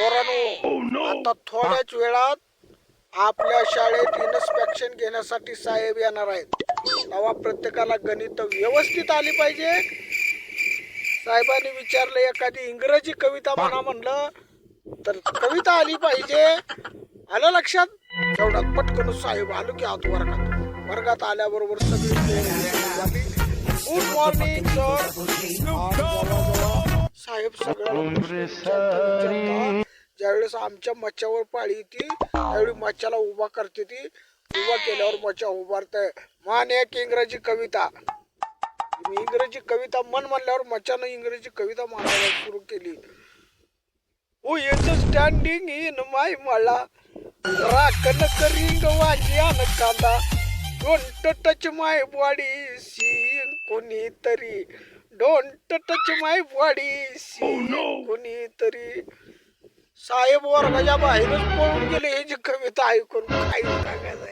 पोरांनो, आता थोड्याच वेळात आपल्या शाळेत इन्स्पेक्शन घेण्यासाठी साहेब येणार आहेत. तेव्हा प्रत्येकाला गणित व्यवस्थित आली पाहिजे. साहेबांनी विचारलं एखादी इंग्रजी कविता म्हणा म्हणलं तर कविता आली पाहिजे. आलं लक्षात? तेवढ्यात पटकन साहेब आलो की आत वर्गात आल्याबरोबर सगळी गुड मॉर्निंग सर. साहेब सगळ्याला ज्यावेळेस आमच्या मच्छावर पाळी येते त्यावेळी मच्छाला उभा करते ती. उभा केल्यावर मच्छा उभारते. मान एक इंग्रजी कविता. मी इंग्रजी कविता मन म्हणल्यावर मच्छानं इंग्रजी कविता म्हणायला सुरू केली. Who is standing in my मला राखण करिंग वांग्यान कांदा. Don't touch my body, seeing कोणीतरी. Don't touch my body, seeing कोणीतरी. साहेब वर्गाच्या बाहेरच पळून गेले. ही जी कविता ऐकून काही सांगायचं